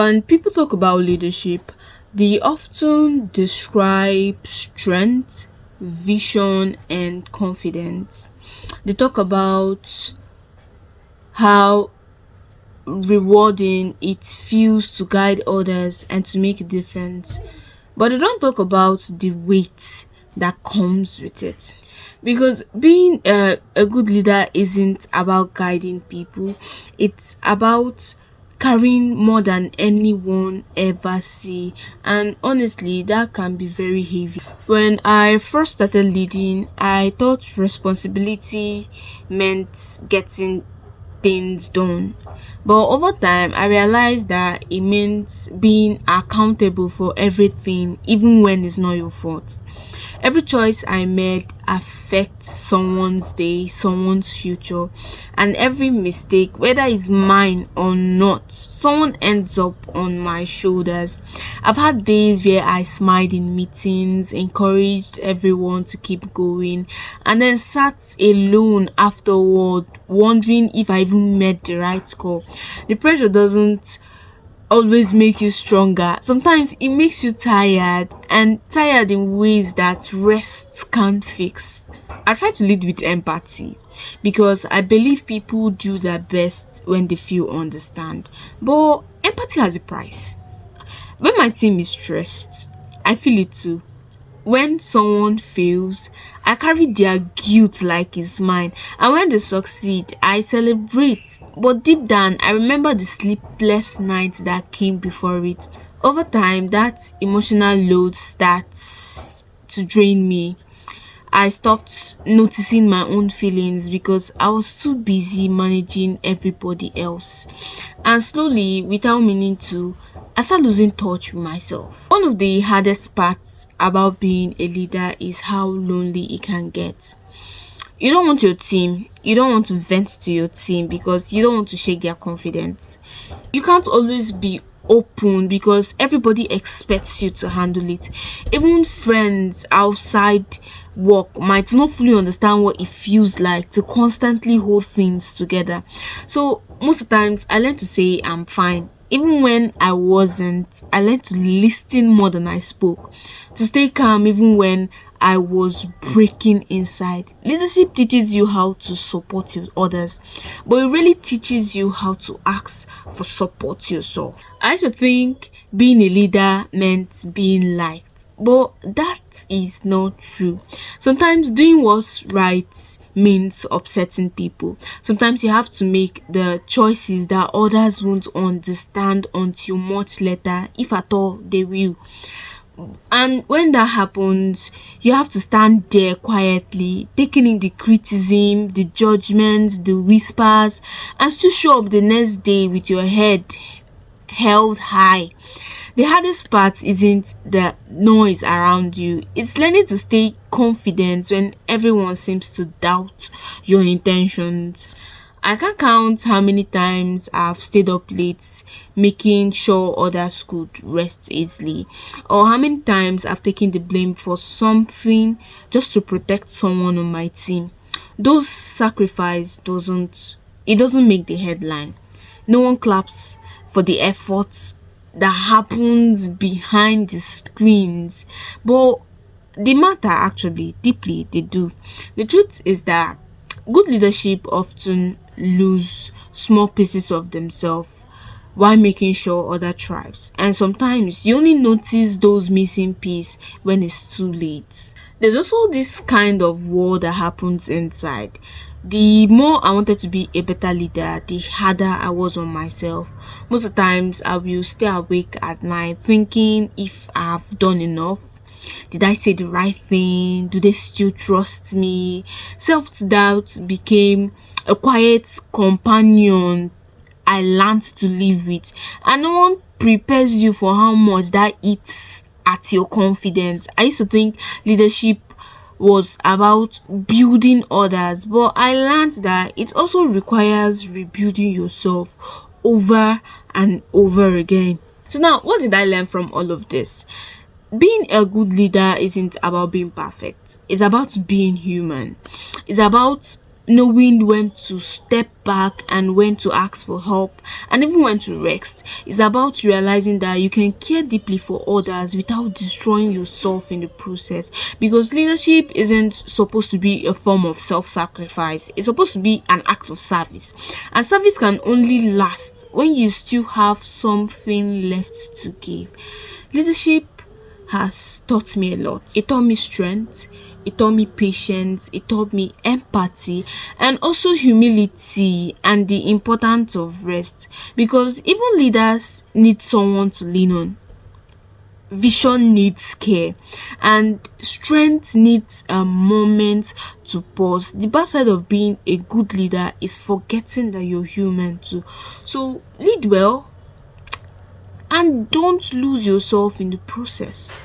When people talk about leadership, they often describe strength, vision, and confidence. They talk about how rewarding it feels to guide others and to make a difference. But they don't talk about the weight that comes with it. Because being a good leader isn't about guiding people, it's about carrying more than anyone ever see. And honestly, that can be very heavy. When I first started leading, I thought responsibility meant getting things done. But over time, I realized that it means being accountable for everything, even when it's not your fault. Every choice I made affects someone's day, someone's future, and every mistake, whether it's mine or not, someone ends up on my shoulders. I've had days where I smiled in meetings, encouraged everyone to keep going, and then sat alone afterward, wondering if I even made the right call. The pressure doesn't always make you stronger. Sometimes it makes you tired, and tired in ways that rest can't fix. I try to lead with empathy because I believe people do their best when they feel understand. But empathy has a price. When my team is stressed, I feel it too. When someone fails, I carry their guilt like it's mine. And when they succeed, I celebrate. But deep down, I remember the sleepless nights that came before it. Over time, that emotional load starts to drain me. I stopped noticing my own feelings because I was too busy managing everybody else. And slowly, without meaning to, I started losing touch with myself. One of the hardest parts about being a leader is how lonely it can get. You don't want your team, you don't want to vent to your team because you don't want to shake their confidence. You can't always be open because everybody expects you to handle it. Even friends outside work might not fully understand what it feels like to constantly hold things together. So most of the times I learned to say I'm fine. Even when I wasn't, I learned to listen more than I spoke, to stay calm even when I was breaking inside. Leadership teaches you how to support your others, but it really teaches you how to ask for support yourself. I used to think being a leader meant being liked, but that is not true. Sometimes doing what's right means upsetting people. Sometimes you have to make the choices that others won't understand until much later, if at all they will. And when that happens, you have to stand there quietly, taking in the criticism, the judgments, the whispers, and still show up the next day with your head held high. The hardest part isn't the noise around you, it's learning to stay confident when everyone seems to doubt your intentions. I can't count how many times I've stayed up late making sure others could rest easily, or how many times I've taken the blame for something just to protect someone on my team. Those sacrifice doesn't make the headline. No one claps for the effort that happens behind the screens, but they matter actually deeply, they do. The truth is that good leadership often lose small pieces of themselves while making sure other thrives, and sometimes you only notice those missing pieces when it's too late. There's also this kind of war that happens inside. The more I wanted to be a better leader, the harder I was on myself. Most of the times I will stay awake at night thinking if I've done enough. Did I say the right thing? Do they still trust me? Self doubt became a quiet companion I learned to live with, and no one prepares you for how much that eats at your confidence. I used to think leadership was about building others, but I learned that it also requires rebuilding yourself over and over again. So now, what did I learn from all of this? Being a good leader isn't about being perfect. It's about being human. It's about knowing when to step back and when to ask for help and even when to rest. It's about realizing that you can care deeply for others without destroying yourself in the process, because leadership isn't supposed to be a form of self-sacrifice. It's supposed to be an act of service, and service can only last when you still have something left to give. Leadership has taught me a lot. It taught me strength, it taught me patience, it taught me empathy, and also humility and the importance of rest, because even leaders need someone to lean on. Vision needs care, and strength needs a moment to pause. The bad side of being a good leader is forgetting that you're human too. So lead well and don't lose yourself in the process.